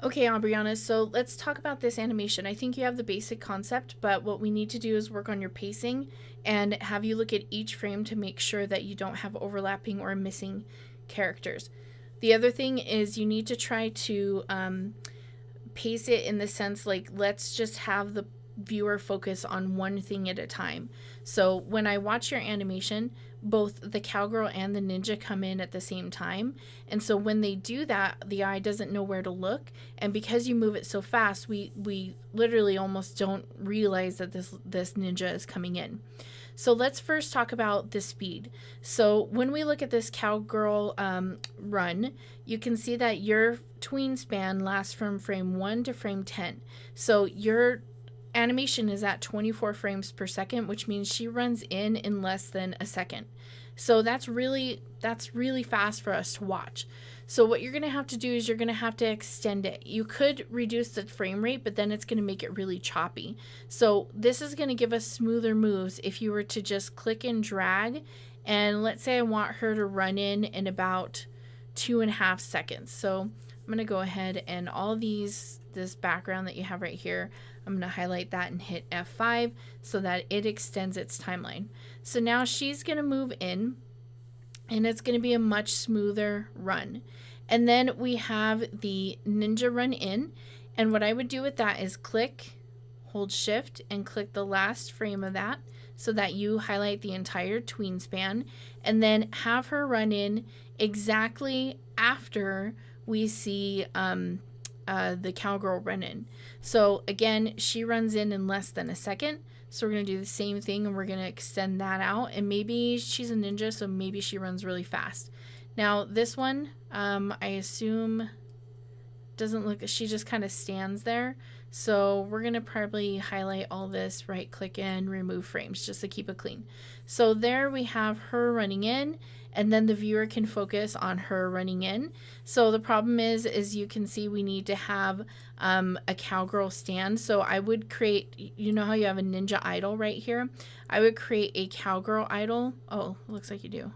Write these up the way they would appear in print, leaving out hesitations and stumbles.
Okay, Abriana, so let's talk about this animation. I think you have the basic concept, but what we need to do is work on your pacing and have you look at each frame to make sure that you don't have overlapping or missing characters. The other thing is you need to try to pace it in the sense like let's just have the viewer focus on one thing at a time. So when I watch your animation, both the cowgirl and the ninja come in at the same time. And so when they do that, the eye doesn't know where to look. And because you move it so fast, we literally almost don't realize that this ninja is coming in. So let's first talk about the speed. So when we look at this cowgirl run, you can see that your tween span lasts from frame 1 to frame 10. So your animation is at 24 frames per second, which means she runs in less than a second. So that's really fast for us to watch. So what you're going to have to do is you're going to have to extend it. You could reduce the frame rate, but then it's going to make it really choppy. So this is going to give us smoother moves if you were to just click and drag. And let's say I want her to run in about 2.5 seconds. So I'm going to go ahead and all this background that you have right here, I'm going to highlight that and hit F5 so that it extends its timeline. So now she's going to move in and it's going to be a much smoother run. And then we have the ninja run in. And what I would do with that is click, hold shift, and click the last frame of that so that you highlight the entire tween span. And then have her run in exactly after we see the cowgirl run in. So again, she runs in less than a second. So we're going to do the same thing and we're going to extend that out. And maybe she's a ninja, so maybe she runs really fast. Now this one, I assume doesn't look, she just kind of stands there. So we're going to probably highlight all this, right click and remove frames just to keep it clean. So there we have her running in, and then the viewer can focus on her running in. So the problem is you can see we need to have a cowgirl stand. So I would create, you know how you have a ninja idol right here? I would create a cowgirl idol. Oh, looks like you do.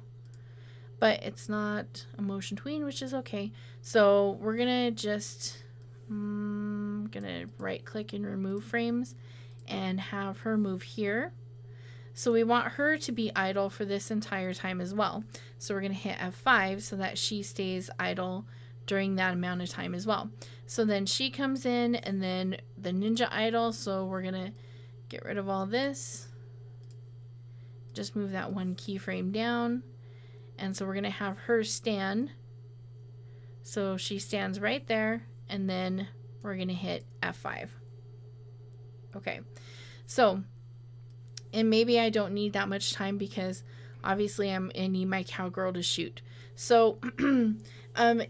But it's not a motion tween, which is okay. So we're gonna just gonna right click and remove frames and have her move here. So we want her to be idle for this entire time as well. So we're gonna hit F5 so that she stays idle during that amount of time as well. So then she comes in and then the ninja idle. So we're gonna get rid of all this. Just move that one keyframe down. And so we're going to have her stand. So she stands right there. And then we're going to hit F5. Okay. So, and maybe I don't need that much time because obviously I need my cowgirl to shoot. So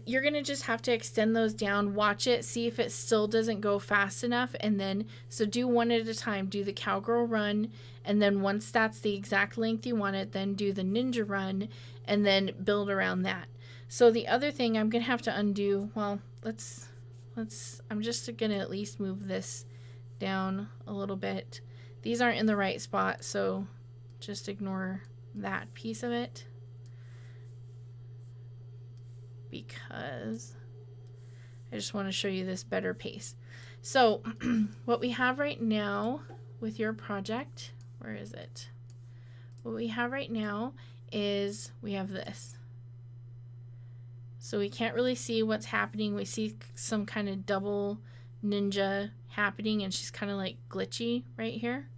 you're going to just have to extend those down, watch it, see if it still doesn't go fast enough. And then, so do one at a time, do the cowgirl run. And then once that's the exact length you want it, then do the ninja run and then build around that. So the other thing I'm going to have to undo, well, I'm just going to at least move this down a little bit. These aren't in the right spot, so just ignore that piece of it because I just want to show you this better pace. So what we have right now with your project, where is it? What we have right now is we have this. So we can't really see what's happening. We see some kind of double ninja happening and she's kind of like glitchy right here.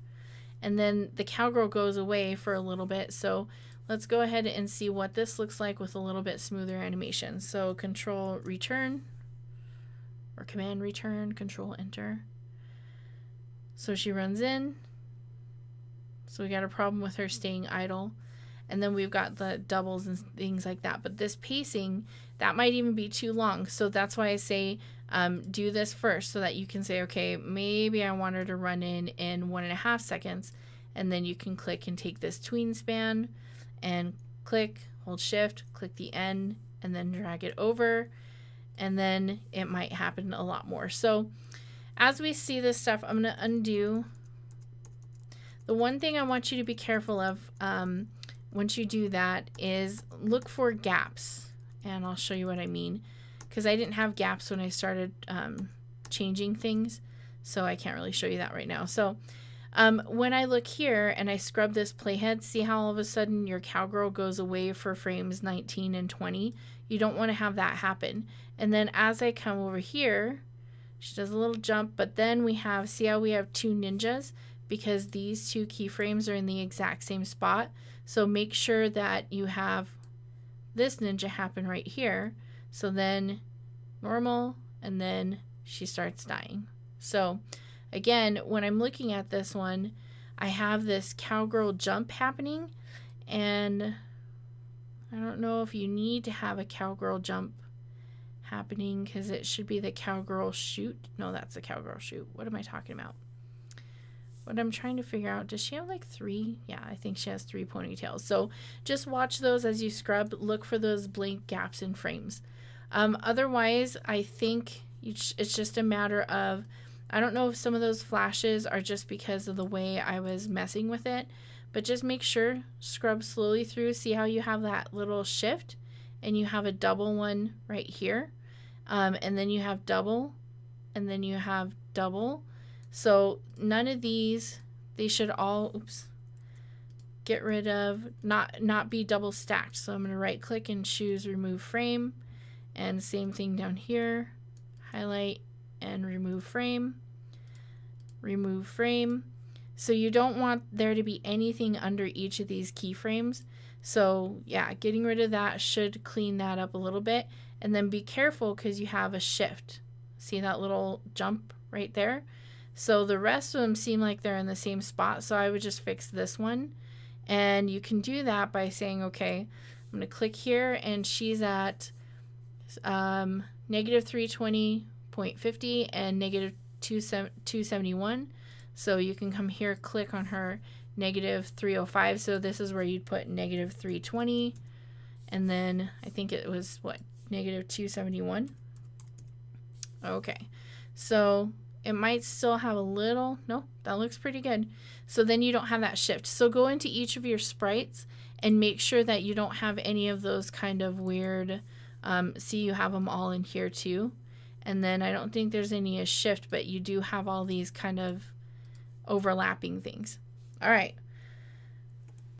And then the cowgirl goes away for a little bit. So let's go ahead and see what this looks like with a little bit smoother animation. So control return or command return, control enter. So she runs in. So we got a problem with her staying idle. And then we've got the doubles and things like that. But this pacing, that might even be too long. So that's why I say do this first so that you can say, okay, maybe I want her to run in 1.5 seconds. And then you can click and take this tween span and click, hold shift, click the end, and then drag it over. And then it might happen a lot more. So as we see this stuff, I'm going to undo. The one thing I want you to be careful of once you do that is look for gaps. And I'll show you what I mean. because I didn't have gaps when I started changing things, so I can't really show you that right now. So when I look here and I scrub this playhead, see how all of a sudden your cowgirl goes away for frames 19 and 20? You don't want to have that happen. And then as I come over here, she does a little jump, but then we have, see how we have two ninjas? Because these two keyframes are in the exact same spot. So make sure that you have this ninja happen right here. So then normal, and then she starts dying. So again, when I'm looking at this one, I have this cowgirl jump happening, and I don't know if you need to have a cowgirl jump happening because it should be the cowgirl shoot. No, that's the cowgirl shoot. What am I talking about? What I'm trying to figure out, does she have like 3? Yeah, I think she has 3 ponytails. So just watch those as you scrub. Look for those blank gaps in frames. Otherwise, I think it's just a matter of, I don't know if some of those flashes are just because of the way I was messing with it, but just make sure, scrub slowly through, see how you have that little shift, and you have a double one right here, and then you have double, and then you have double. So none of these, they should all, oops, get rid of, not be double stacked. So I'm going to right click and choose remove frame, and same thing down here, highlight and remove frame, remove frame. So you don't want there to be anything under each of these keyframes. So yeah, getting rid of that should clean that up a little bit. And then be careful because you have a shift. See that little jump right there? So the rest of them seem like they're in the same spot. So I would just fix this one. And you can do that by saying, okay, I'm going to click here, and she's at negative 320.50 and negative 271. So you can come here, click on her negative 305. So this is where you'd put negative 320, and then I think it was what, negative 271. Okay, so it might still have a little, no, that looks pretty good. So then you don't have that shift. So go into each of your sprites and make sure that you don't have any of those kind of weird, see, you have them all in here too. And then I don't think there's any shift, but you do have all these kind of overlapping things. All right,